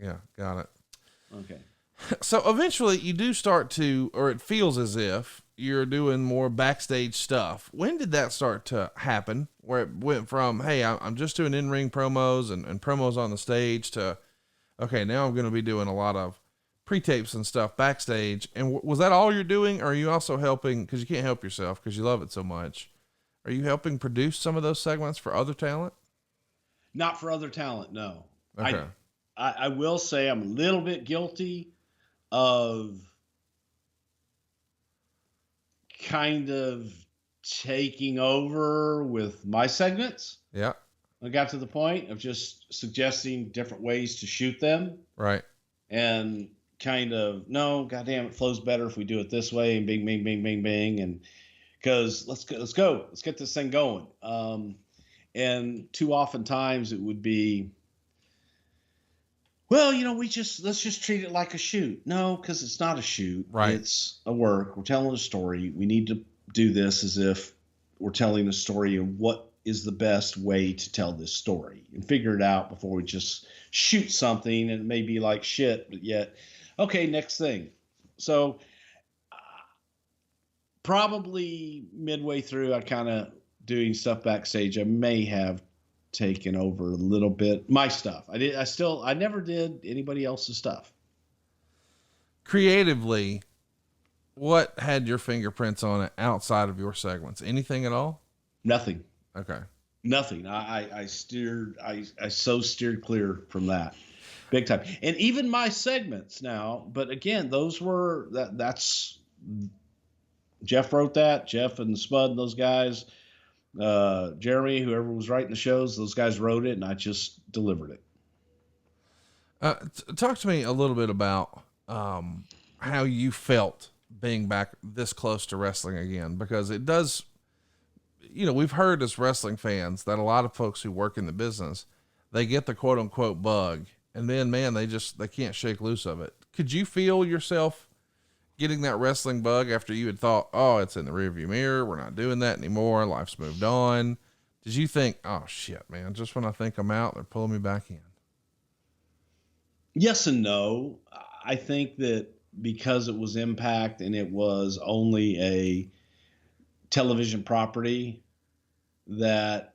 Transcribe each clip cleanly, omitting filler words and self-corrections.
Yeah. Got it. Okay. So eventually you do start to, or it feels as if you're doing more backstage stuff. When did that start to happen? Where it went from, hey, I'm just doing in-ring promos and promos on the stage to, okay, now I'm going to be doing a lot of pre-tapes and stuff backstage. And was that all you're doing? Or are you also helping, cause you can't help yourself cause you love it so much. Are you helping produce some of those segments for other talent? Not for other talent. No. Okay. I will say I'm a little bit guilty of kind of taking over with my segments. Yeah. I got to the point of just suggesting different ways to shoot them. Right. And kind of, no, goddamn, it flows better if we do it this way, and bing, bing, bing, bing, bing. And because let's get this thing going. And too often times it would be, well, let's just treat it like a shoot. No, because it's not a shoot. Right. It's a work. We're telling a story. We need to do this as if we're telling a story, and what is the best way to tell this story, and figure it out before we just shoot something and it may be like shit, but yet, okay, next thing. So probably midway through, I kind of doing stuff backstage, I may have taken over a little bit my stuff. I never did anybody else's stuff. Creatively, what had your fingerprints on it outside of your segments? Anything at all? Nothing. Okay. Nothing. I so steered clear from that big time. And even my segments now, but again, that's Jeff wrote that. Jeff and Spud and those guys, Jeremy, whoever was writing the shows, those guys wrote it, and I just delivered it. Talk to me a little bit about how you felt being back this close to wrestling again, because it does, we've heard as wrestling fans that a lot of folks who work in the business, they get the quote unquote bug, and then, man, they can't shake loose of it. Could you feel yourself getting that wrestling bug after you had thought, oh, it's in the rearview mirror, we're not doing that anymore, life's moved on? Did you think, oh shit, man, just when I think I'm out, they're pulling me back in? Yes and no. I think that because it was Impact and it was only a television property, that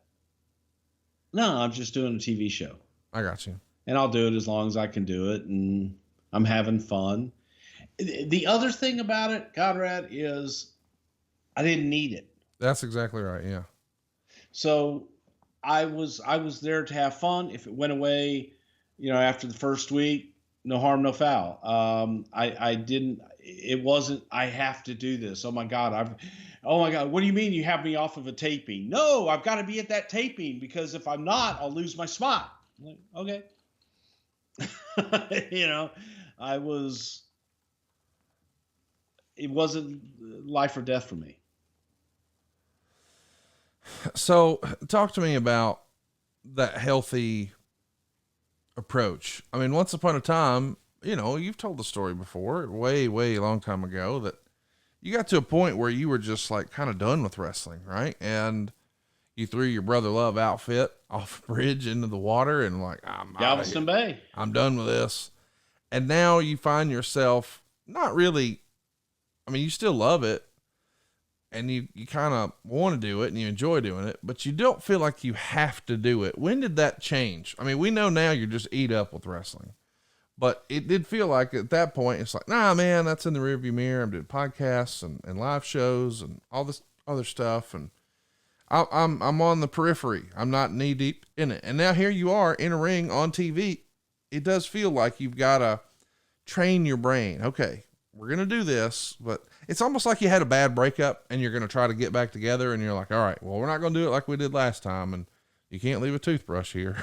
no, I'm just doing a TV show. I got you. And I'll do it as long as I can do it, and I'm having fun. The other thing about it, Conrad, is I didn't need it. That's exactly right. Yeah. So I was there to have fun. If it went away, after the first week, no harm, no foul. It wasn't, I have to do this. Oh my God. What do you mean you have me off of a taping? No, I've got to be at that taping, because if I'm not, I'll lose my spot. I'm like, okay. It wasn't life or death for me. So talk to me about that healthy approach. I mean, once upon a time, you've told the story before, way, way a long time ago, that you got to a point where you were just like kind of done with wrestling, right? And you threw your Brother Love outfit off a bridge into the water and like, Galveston Bay, I'm done with this. And now you find yourself not really, you still love it and you kind of want to do it and you enjoy doing it, but you don't feel like you have to do it. When did that change? We know now you're just eat up with wrestling, but it did feel like at that point, it's like, nah, man, that's in the rearview mirror. I'm doing podcasts and live shows and all this other stuff. And I'm on the periphery. I'm not knee deep in it. And now here you are in a ring on TV. It does feel like you've got to train your brain. Okay, we're going to do this, but it's almost like you had a bad breakup and you're going to try to get back together. And you're like, all right, well, we're not going to do it like we did last time. And you can't leave a toothbrush here,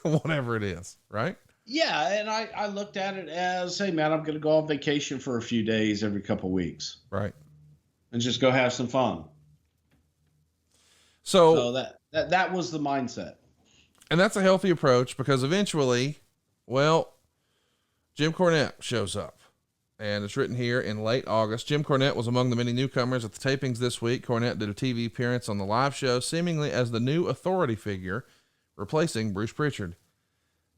whatever it is. Right. Yeah. And I looked at it as, hey man, I'm going to go on vacation for a few days every couple of weeks. Right. And just go have some fun. So that was the mindset. And that's a healthy approach, because eventually, well, Jim Cornette shows up, and it's written here in late August. Jim Cornette was among the many newcomers at the tapings this week. Cornette did a TV appearance on the live show, seemingly as the new authority figure, replacing Bruce Prichard.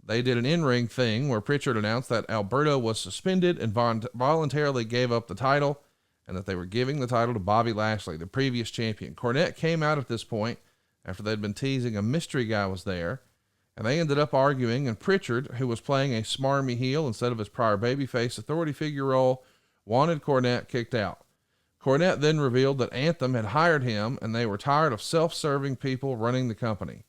they did an in-ring thing where Prichard announced that Alberto was suspended and voluntarily gave up the title, and that they were giving the title to Bobby Lashley, the previous champion. Cornette came out at this point after they'd been teasing a mystery guy was there, and they ended up arguing, and Prichard, who was playing a smarmy heel instead of his prior babyface authority figure role, wanted Cornette kicked out. Cornette then revealed that Anthem had hired him, and they were tired of self-serving people running the company.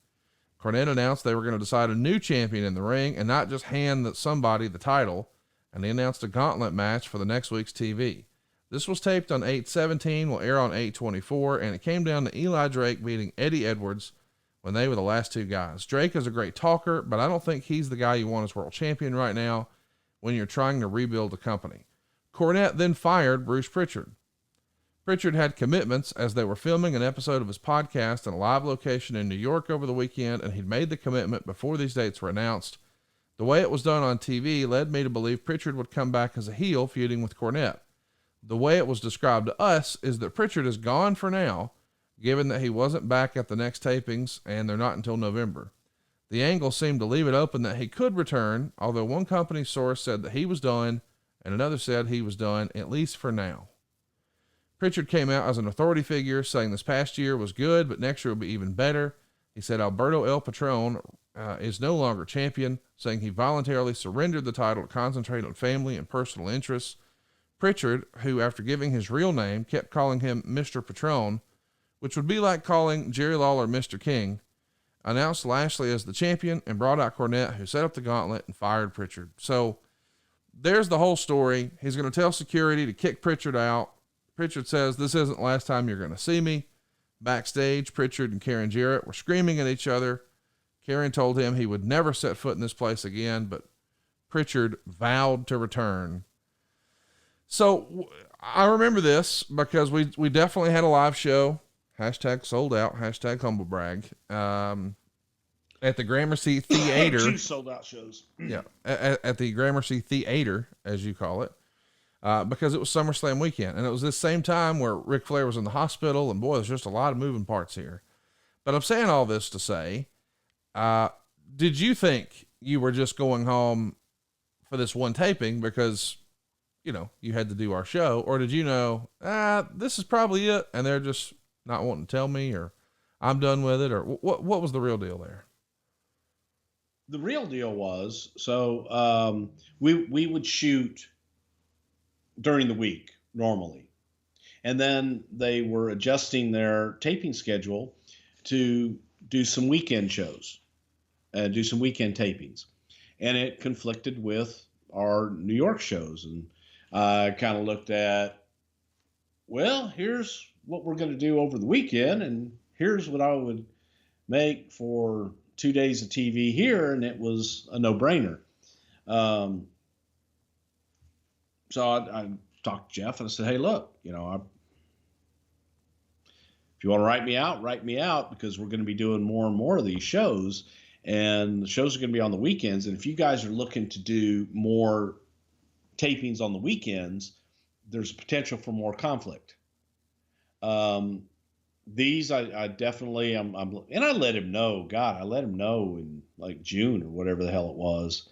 Cornette announced they were going to decide a new champion in the ring and not just hand somebody the title, and he announced a gauntlet match for the next week's TV. This was taped on 8/17, will air on 8/24, and it came down to Eli Drake beating Eddie Edwards when they were the last two guys. Drake is a great talker, but I don't think he's the guy you want as world champion right now when you're trying to rebuild a company. Cornette then fired Bruce Prichard. Prichard had commitments as they were filming an episode of his podcast in a live location in New York over the weekend, and he'd made the commitment before these dates were announced. The way it was done on TV led me to believe Prichard would come back as a heel feuding with Cornette. The way it was described to us is that Prichard is gone for now, given that he wasn't back at the next tapings and they're not until November. The angle seemed to leave it open that he could return, although one company source said that he was done and another said he was done, at least for now. Prichard came out as an authority figure, saying this past year was good, but next year will be even better. He said Alberto El Patron is no longer champion, saying he voluntarily surrendered the title to concentrate on family and personal interests. Prichard, who after giving his real name kept calling him Mr. Patron, which would be like calling Jerry Lawler Mr. King, announced Lashley as the champion and brought out Cornette, who set up the gauntlet and fired Prichard. So there's the whole story. He's going to tell security to kick Prichard out. Prichard says, "This isn't the last time you're going to see me." Backstage, Prichard and Karen Jarrett were screaming at each other. Karen told him he would never set foot in this place again, but Prichard vowed to return. So I remember this because we definitely had a live show, hashtag sold out, hashtag humble brag, at the Gramercy Theater. 2 sold out shows. Yeah. At the Gramercy Theater, as you call it, because it was SummerSlam weekend. And it was this same time where Ric Flair was in the hospital, and boy, there's just a lot of moving parts here. But I'm saying all this to say, did you think you were just going home for this one taping because, you know, you had to do our show, or did you know, this is probably it, and they're just not wanting to tell me, or I'm done with it, or what was the real deal there? The real deal was, so we would shoot during the week normally, and then they were adjusting their taping schedule to do some weekend shows and do some weekend tapings, and it conflicted with our New York shows. And I kind of looked at, well, here's what we're going to do over the weekend, and here's what I would make for 2 days of TV here, and it was a no-brainer. So I talked to Jeff, and I said, "Hey, look, you know, if you want to write me out, because we're going to be doing more and more of these shows, and the shows are going to be on the weekends. And if you guys are looking to do more tapings on the weekends, there's potential for more conflict. These I definitely and I let him know. God, I let him know in like June or whatever the hell it was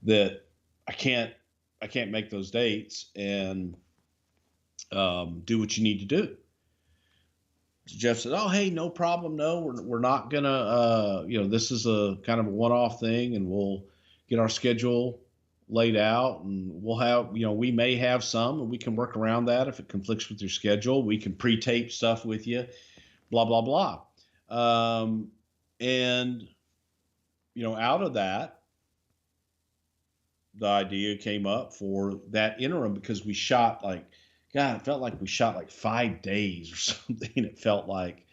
that I can't make those dates, and do what you need to do." So Jeff said, "Oh, hey, no problem. No, we're not gonna, this is a kind of a one-off thing, and we'll get our schedule laid out, and we'll have, we may have some, and we can work around that. If it conflicts with your schedule, we can pre-tape stuff with you, blah, blah, blah." And, out of that, the idea came up for that interim, because we shot it felt like we shot like 5 days or something. It felt like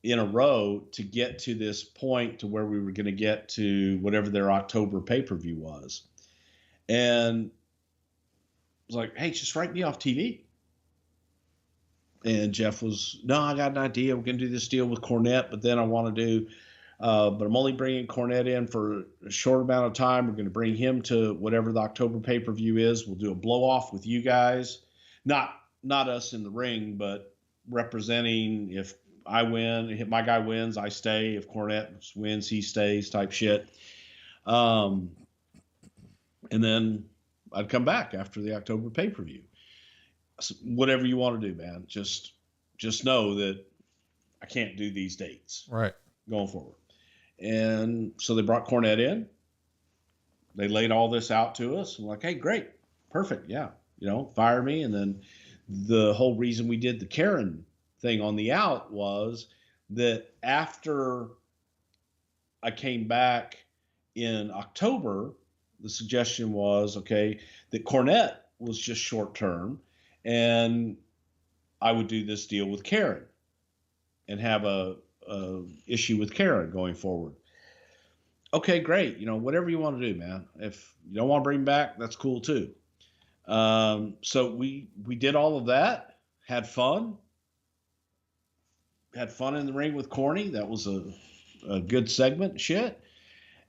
in a row to get to this point to where we were going to get to whatever their October pay-per-view was. And I was like, "Hey, just write me off TV." And Jeff was, "No, I got an idea. We're going to do this deal with Cornette, but then I want to do, but I'm only bringing Cornette in for a short amount of time. We're going to bring him to whatever the October pay-per-view is. We'll do a blow-off with you guys. Not us in the ring, but representing, if I win, if my guy wins, I stay. If Cornette wins, he stays," type shit. And then I'd come back after the October pay-per-view. So whatever you want to do, man. Just know that I can't do these dates right going forward. And so they brought Cornette in. They laid all this out to us. I'm like, hey, great, perfect, yeah, fire me. And then the whole reason we did the Karen thing on the out was that after I came back in October, the suggestion was, okay, that Cornette was just short term, and I would do this deal with Karen and have a issue with Karen going forward. Okay, great. Whatever you want to do, man. If you don't want to bring him back, that's cool too. So we did all of that, had fun in the ring with Corny. That was a good segment. Shit.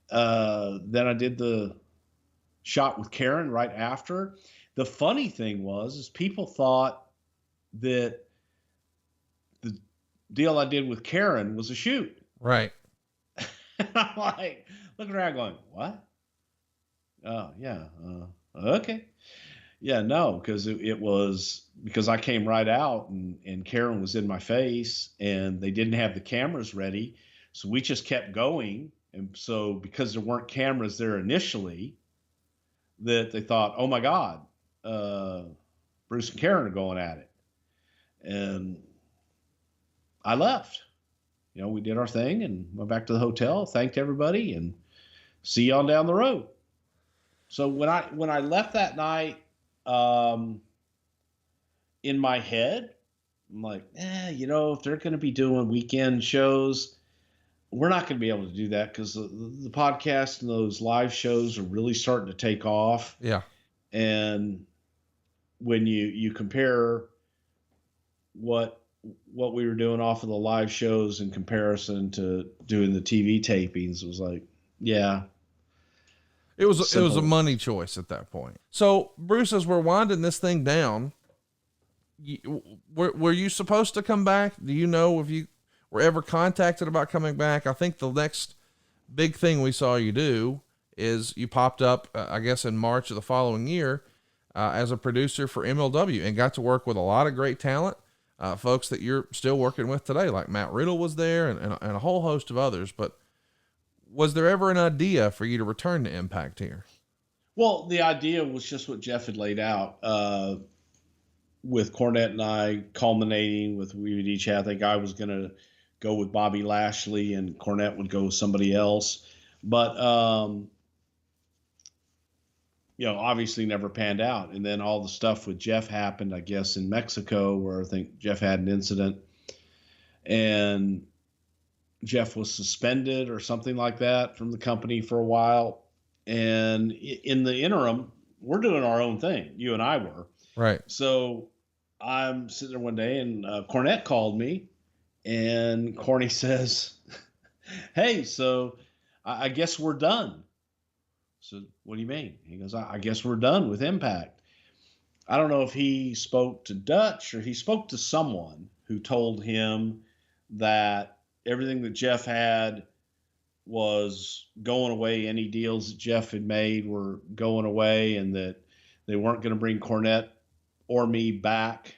Then I did the shot with Karen right after. The funny thing is people thought that the deal I did with Karen was a shoot. right I'm like, looking around going, what? Oh, yeah. Okay. Yeah, no, because it was because I came right out and Karen was in my face and they didn't have the cameras ready. So we just kept going. And so because there weren't cameras there initially, that they thought, oh my God, Bruce and Karen are going at it. And I left. We did our thing and went back to the hotel, thanked everybody, and see you on down the road. So when I left that night, in my head, I'm like, if they're going to be doing weekend shows, we're not going to be able to do that because the podcast and those live shows are really starting to take off. yeah And when you compare what we were doing off of the live shows in comparison to doing the TV tapings, it was like, yeah. It was a money choice at that point. So Bruce, as we're winding this thing down, were you supposed to come back? Do you know if you were ever contacted about coming back? I think the next big thing we saw you do is you popped up, I guess in March of the following year, as a producer for MLW and got to work with a lot of great talent. Folks that you're still working with today, like Matt Riddle was there and a whole host of others. But was there ever an idea for you to return to Impact here? Well, the idea was just what Jeff had laid out, with Cornette and I culminating with, we would each have, I think I was going to go with Bobby Lashley and Cornette would go with somebody else. But, obviously never panned out. And then all the stuff with Jeff happened, I guess, in Mexico, where I think Jeff had an incident and Jeff was suspended or something like that from the company for a while. And in the interim, we're doing our own thing. You and I were. Right. So I'm sitting there one day and Cornette called me and Corny says, hey, so I guess we're done. So what do you mean? He goes, I guess we're done with Impact. I don't know if he spoke to Dutch or he spoke to someone who told him that everything that Jeff had was going away. Any deals that Jeff had made were going away and that they weren't going to bring Cornette or me back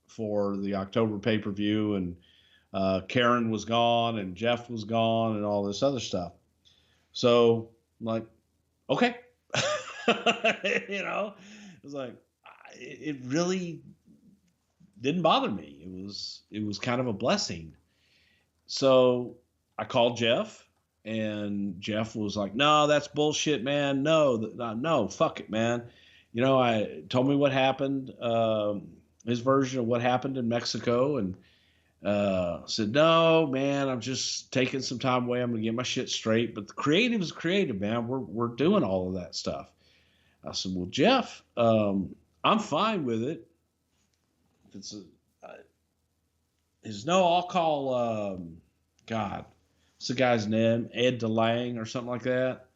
for the October pay-per-view. And Karen was gone and Jeff was gone and all this other stuff. So I'm like, okay. It was like, it really didn't bother me. It was kind of a blessing. So I called Jeff and Jeff was like, no, that's bullshit, man. No, fuck it, man. I told me what happened, his version of what happened in Mexico, and said, no, man, I'm just taking some time away. I'm going to get my shit straight. But the creative is creative, man. We're doing all of that stuff. I said, well, Jeff, I'm fine with it. If it's I'll call, God, what's the guy's name? Ed DeLange or something like that.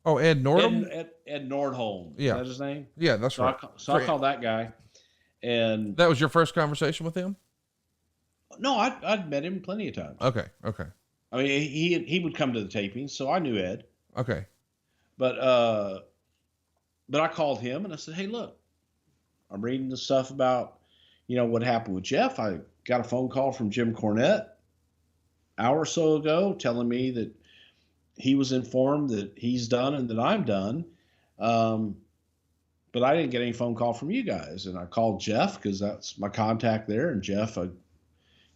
Oh, Ed Nordholm? Ed Nordholm. Yeah. Is that his name? Yeah, that's right. I called that guy. And that was your first conversation with him? No, I'd met him plenty of times. Okay. I mean, he would come to the tapings, so I knew Ed. Okay. But I called him and I said, hey, look, I'm reading the stuff about, what happened with Jeff. I got a phone call from Jim Cornette an hour or so ago telling me that he was informed that he's done and that I'm done. But I didn't get any phone call from you guys. And I called Jeff because that's my contact there. And Jeff, I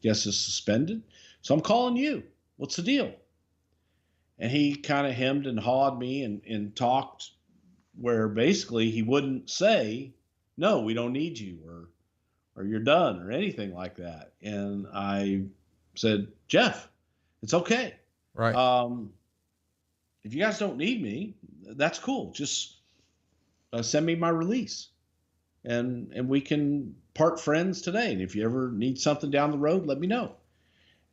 guess, is suspended. So I'm calling you. What's the deal? And he kind of hemmed and hawed me and talked where basically he wouldn't say, no, we don't need you, or you're done, or anything like that. And I said, Jeff, it's okay. Right. If you guys don't need me, that's cool. Just send me my release, and we can part friends today. And if you ever need something down the road, let me know.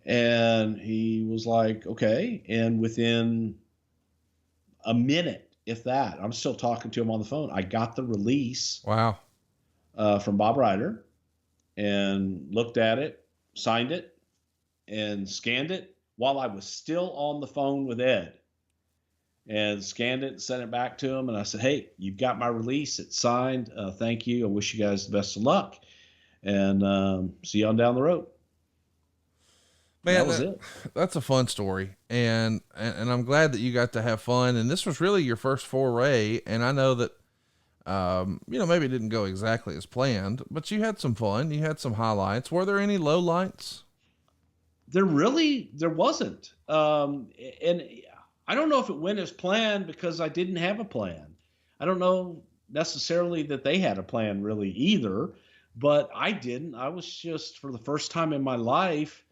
And he was like, okay. And within a minute, if that, I'm still talking to him on the phone, I got the release. Wow. From Bob Ryder, and looked at it, signed it, and scanned it while I was still on the phone with Ed, and scanned it and sent it back to him. And I said, hey, you've got my release. It's signed. Thank you. I wish you guys the best of luck, and see you on down the road. Man, that was it. That's a fun story. And I'm glad that you got to have fun. And this was really your first foray. And I know that, maybe it didn't go exactly as planned, but you had some fun. You had some highlights. Were there any lowlights? There wasn't. And I don't know if it went as planned because I didn't have a plan. I don't know necessarily that they had a plan really either, but I didn't. I was just, for the first time in my life,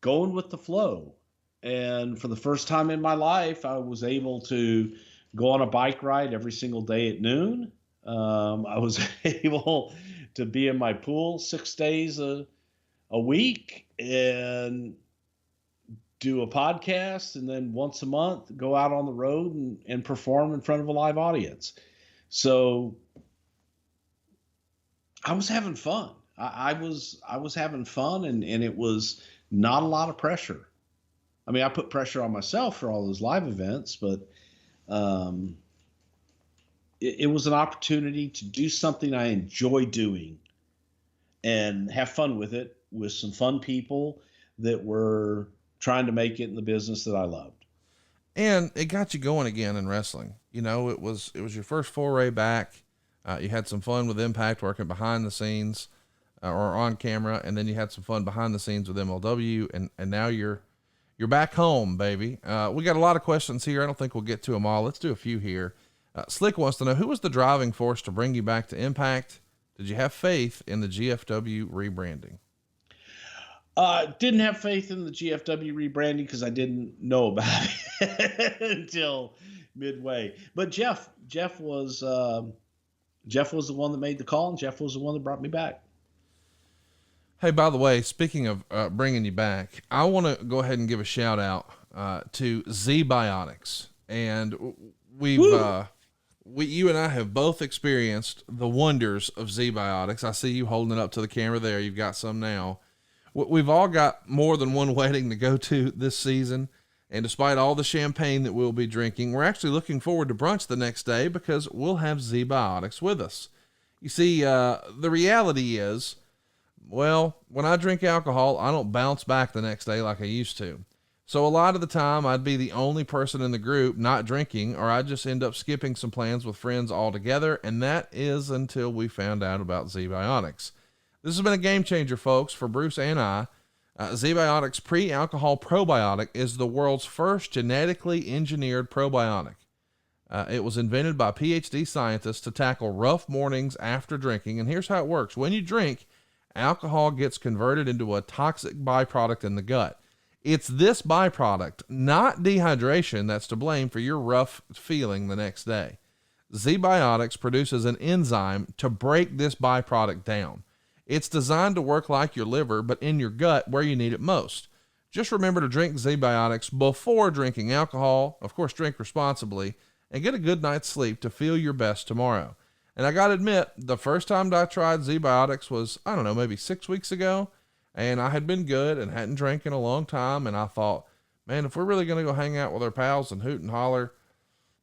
going with the flow. And for the first time in my life, I was able to go on a bike ride every single day at noon. I was able to be in my pool 6 days a week and do a podcast. And then once a month, go out on the road and perform in front of a live audience. So I was having fun. I was having fun, and it was not a lot of pressure. I mean, I put pressure on myself for all those live events, but it was an opportunity to do something I enjoy doing and have fun with it, with some fun people that were trying to make it in the business that I loved. And it got you going again in wrestling. It was your first foray back. You had some fun with Impact, working behind the scenes or on camera. And then you had some fun behind the scenes with MLW, and now you're back home, baby. We got a lot of questions here. I don't think we'll get to them all. Let's do a few here. Slick wants to know, who was the driving force to bring you back to Impact? Did you have faith in the GFW rebranding? Didn't have faith in the GFW rebranding because I didn't know about it until midway. But Jeff was the one that made the call, and Jeff was the one that brought me back. Hey, by the way, speaking of bringing you back, I want to go ahead and give a shout out to Z-Biotics. And you and I have both experienced the wonders of Z-Biotics. I see you holding it up to the camera there. You've got some now. We've all got more than one wedding to go to this season. And despite all the champagne that we'll be drinking, we're actually looking forward to brunch the next day because we'll have Z-Biotics with us. You see, the reality is, well, when I drink alcohol, I don't bounce back the next day like I used to. So a lot of the time I'd be the only person in the group not drinking, or I'd just end up skipping some plans with friends altogether. And that is until we found out about Z-Biotics. This has been a game changer, folks, for Bruce and I. Z-Biotics pre-alcohol probiotic is the world's first genetically engineered probiotic. It was invented by PhD scientists to tackle rough mornings after drinking. And here's how it works. When you drink, alcohol gets converted into a toxic byproduct in the gut. It's this byproduct, not dehydration, that's to blame for your rough feeling the next day. Z-Biotics produces an enzyme to break this byproduct down. It's designed to work like your liver, but in your gut where you need it most. Just remember to drink Z-Biotics before drinking alcohol. Of course, drink responsibly, and get a good night's sleep to feel your best tomorrow. And I got to admit, the first time I tried Z-Biotics was, I don't know, maybe 6 weeks ago. And I had been good and hadn't drank in a long time. And I thought, man, if we're really going to go hang out with our pals and hoot and holler,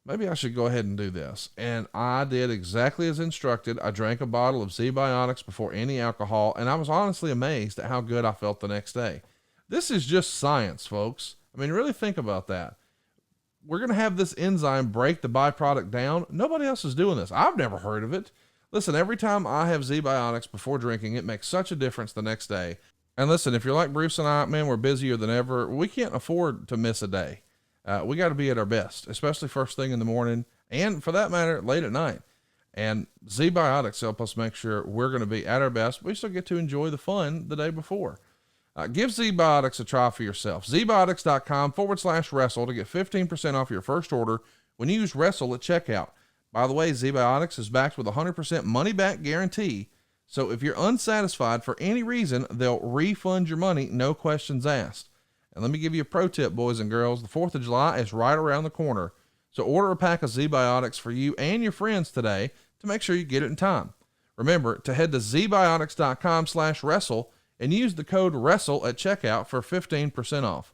maybe I should go ahead and do this. And I did exactly as instructed. I drank a bottle of Z-Biotics before any alcohol, and I was honestly amazed at how good I felt the next day. This is just science, folks. I mean, really think about that. We're going to have this enzyme break the byproduct down. Nobody else is doing this. I've never heard of it. Listen, every time I have Z-Biotics before drinking, it makes such a difference the next day. And listen, if you're like Bruce and I, man, we're busier than ever. We can't afford to miss a day. We got to be at our best, especially first thing in the morning, and for that matter, late at night. And Z-Biotics help us make sure we're going to be at our best. We still get to enjoy the fun the day before. Give Z-Biotics a try for yourself. ZBiotics.com/wrestle to get 15% off your first order when you use Wrestle at checkout. By the way, Z-Biotics is backed with a 100% money-back guarantee. So if you're unsatisfied for any reason, they'll refund your money, no questions asked. And let me give you a pro tip, boys and girls. The 4th of July is right around the corner. So order a pack of Z-Biotics for you and your friends today to make sure you get it in time. Remember to head to ZBiotics.com/wrestle and use the code WRESTLE at checkout for 15% off.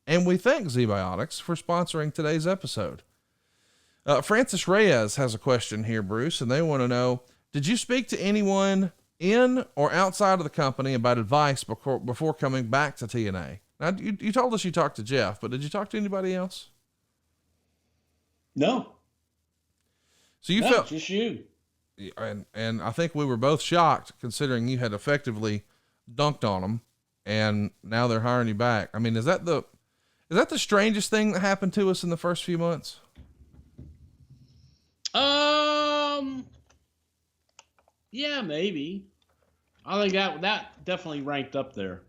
And we thank Z-Biotics for sponsoring today's episode. Francis Reyes has a question here, Bruce, and they want to know, did you speak to anyone in or outside of the company about advice before coming back to TNA? Now, you told us you talked to Jeff, but did you talk to anybody else? No. So you no, felt just you. And I think we were both shocked considering you had effectively dunked on them and now they're hiring you back. I mean, is that the strangest thing that happened to us in the first few months? Yeah, maybe. I think that definitely ranked up there.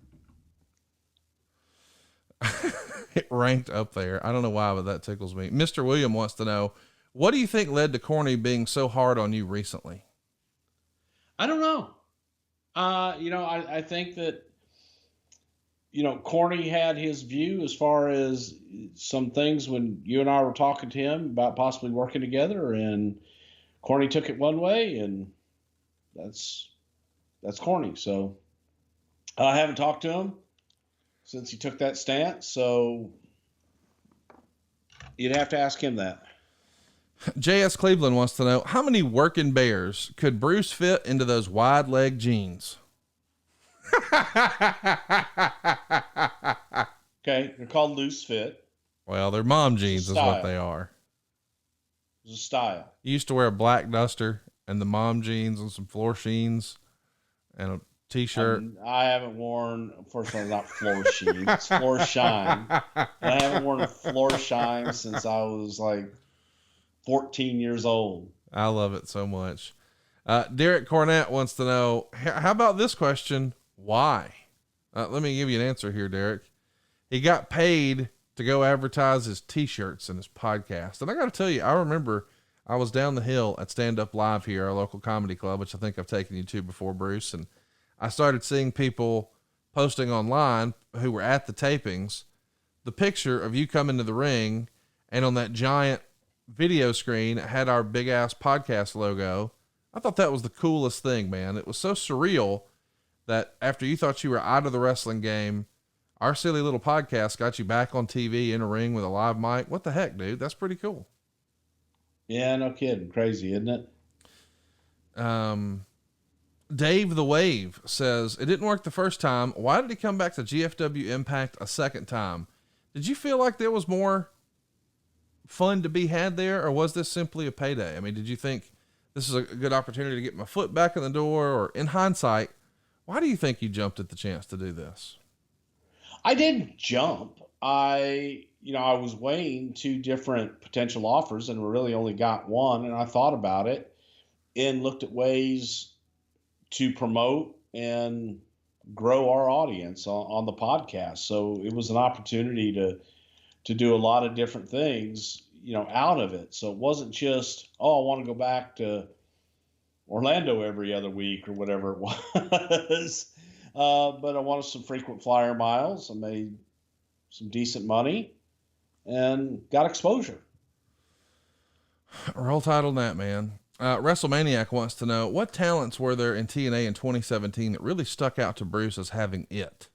It ranked up there. I don't know why, but that tickles me. Mr. William wants to know, what do you think led to Corny being so hard on you recently? I don't know. I think that, Corny had his view as far as some things when you and I were talking to him about possibly working together, and Corny took it one way, and that's Corny. So I haven't talked to him since he took that stance. So you'd have to ask him that. JS Cleveland wants to know, how many working bears could Bruce fit into those wide leg jeans? Okay. They're called loose fit. Well, they're mom jeans is what they are. It's a style. You used to wear a black duster and the mom jeans and some floor sheens and a t-shirt. I haven't worn, first of all, not floor sheen. It's floor shine. And I haven't worn a floor shine since I was like 14 years old. I love it so much. Derek Cornett wants to know, how about this question? Why? Let me give you an answer here, Derek. He got paid to go advertise his t-shirts and his podcast. And I got to tell you, I remember I was down the hill at Stand Up Live here, our local comedy club, which I think I've taken you to before, Bruce. And I started seeing people posting online who were at the tapings, the picture of you coming to the ring, and on that giant video screen, it had our big ass podcast logo. I thought that was the coolest thing, man. It was so surreal that after you thought you were out of the wrestling game, our silly little podcast got you back on TV in a ring with a live mic. What the heck, dude? That's pretty cool. Yeah, no kidding. Crazy, isn't it? Dave the Wave says, it didn't work the first time. Why did he come back to GFW Impact a second time? Did you feel like there was more fun to be had there, or was this simply a payday? I mean, did you think this is a good opportunity to get my foot back in the door, or in hindsight, why do you think you jumped at the chance to do this? I didn't jump. I was weighing two different potential offers and really only got one. And I thought about it and looked at ways to promote and grow our audience on the podcast. So it was an opportunity to do a lot of different things, out of it. So it wasn't just, I want to go back to Orlando every other week or whatever it was. But I wanted some frequent flyer miles. I made some decent money and got exposure. Roll title on that, man. WrestleManiac wants to know, what talents were there in TNA in 2017 that really stuck out to Bruce as having it?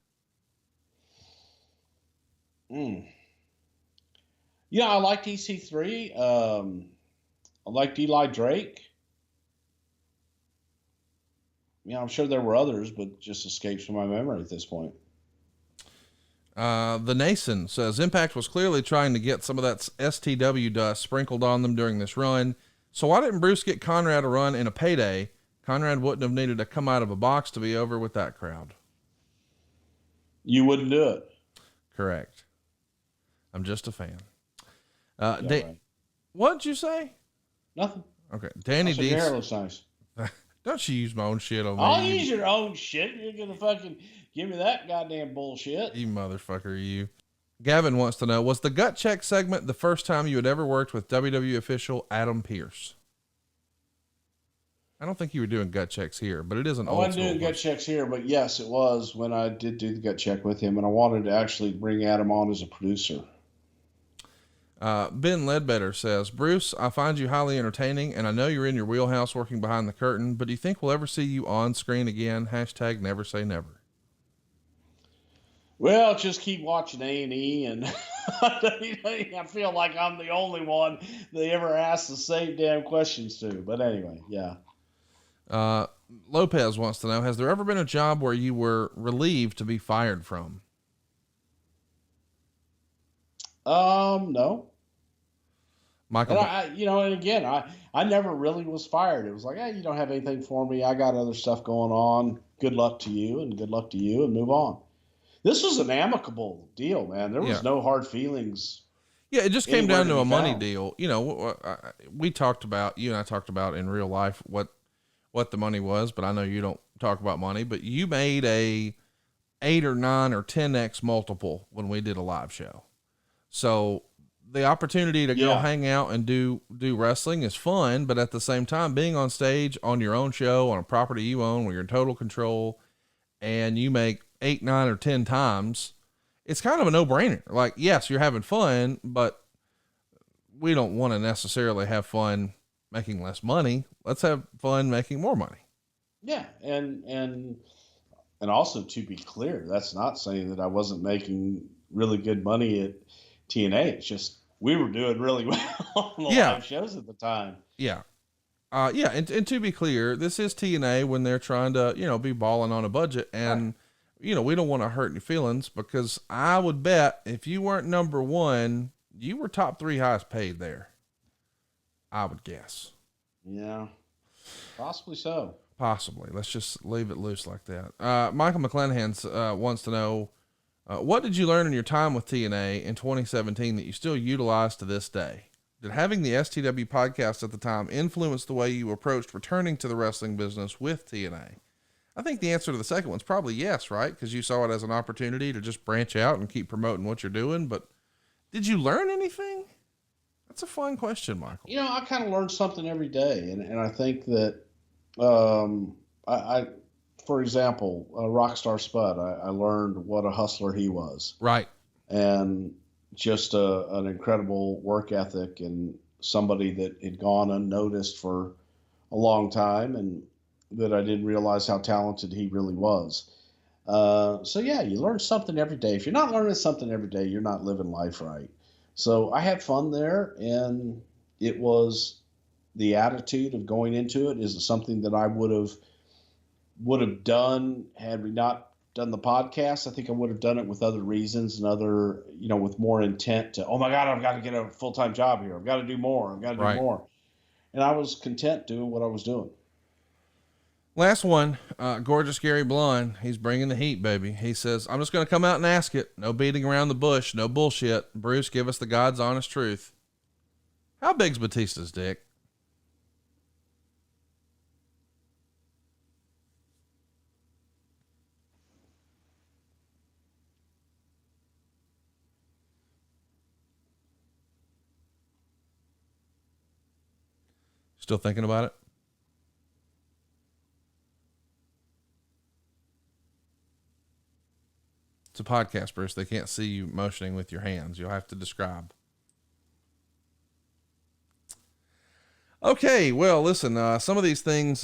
Yeah, I liked EC3. I liked Eli Drake. Yeah, I'm sure there were others, but just escapes from my memory at this point. The Nason says Impact was clearly trying to get some of that STW dust sprinkled on them during this run. So why didn't Bruce get Conrad a run in a Payday? Conrad wouldn't have needed to come out of a box to be over with that crowd. You wouldn't do it. Correct. I'm just a fan. Right. What'd you say? Nothing. Okay. Danny D. Hair looks nice. Don't you use my own shit on me. I'll use your own shit. You're going to fucking give me that goddamn bullshit. You motherfucker, you. Gavin wants to know, was the gut check segment the first time you had ever worked with WWE official Adam Pearce? I don't think you were doing gut checks here, but it is an old school. I wasn't doing gut checks here, but yes, it was when I did do the gut check with him, and I wanted to actually bring Adam on as a producer. Ben Ledbetter says, Bruce, I find you highly entertaining, and I know you're in your wheelhouse working behind the curtain, but do you think we'll ever see you on screen again? # never say never. Well, just keep watching A&E, and I feel like I'm the only one they ever asked the same damn questions to. But anyway, yeah. Lopez wants to know, has there ever been a job where you were relieved to be fired from? No. Michael, and again, I never really was fired. It was like, hey, you don't have anything for me. I got other stuff going on. Good luck to you, and move on. This was an amicable deal, man. There was no hard feelings. Yeah, it just came down to a money deal. You know, we talked about, you and I talked about in real life what the money was, but I know you don't talk about money, but you made a 8 or 9 or 10x multiple when we did a live show. So the opportunity to go hang out and do wrestling is fun, but at the same time, being on stage on your own show, on a property you own where you're in total control, and you make 8, 9, or 10 times, it's kind of a no-brainer. Like, yes, you're having fun, but we don't want to necessarily have fun making less money. Let's have fun making more money. Yeah. And also, to be clear, that's not saying that I wasn't making really good money at TNA. It's just, we were doing really well on the live shows at the time. Yeah. And to be clear, this is TNA when they're trying to, be balling on a budget, and, we don't want to hurt your feelings, because I would bet if you weren't number 1, you were top 3 highest paid there. I would guess. Yeah, possibly so. Possibly. Let's just leave it loose like that. Michael McClanahan wants to know, what did you learn in your time with TNA in 2017 that you still utilize to this day? Did having the STW podcast at the time influence the way you approached returning to the wrestling business with TNA? I think the answer to the second one's probably yes, right? Because you saw it as an opportunity to just branch out and keep promoting what you're doing. But did you learn anything? That's a fun question, Michael. I kind of learn something every day. And I think that, for example, Rockstar Spud, I learned what a hustler he was. Right. And just an incredible work ethic, and somebody that had gone unnoticed for a long time, and that I didn't realize how talented he really was. So yeah, you learn something every day. If you're not learning something every day, you're not living life right. So I had fun there, and it was the attitude of going into it is something that I would have done had we not done the podcast. I think I would have done it with other reasons and other, with more intent to, oh my God, I've got to get a full-time job here. I've got to do more. I've got to do more. And I was content doing what I was doing. Last one, gorgeous Gary Blonde. He's bringing the heat, baby. He says, I'm just going to come out and ask it. No beating around the bush. No bullshit. Bruce, give us the God's honest truth. How big's Batista's dick? Still thinking about it? It's a podcast, Bruce. They can't see you motioning with your hands. You'll have to describe. Okay, well, listen, some of these things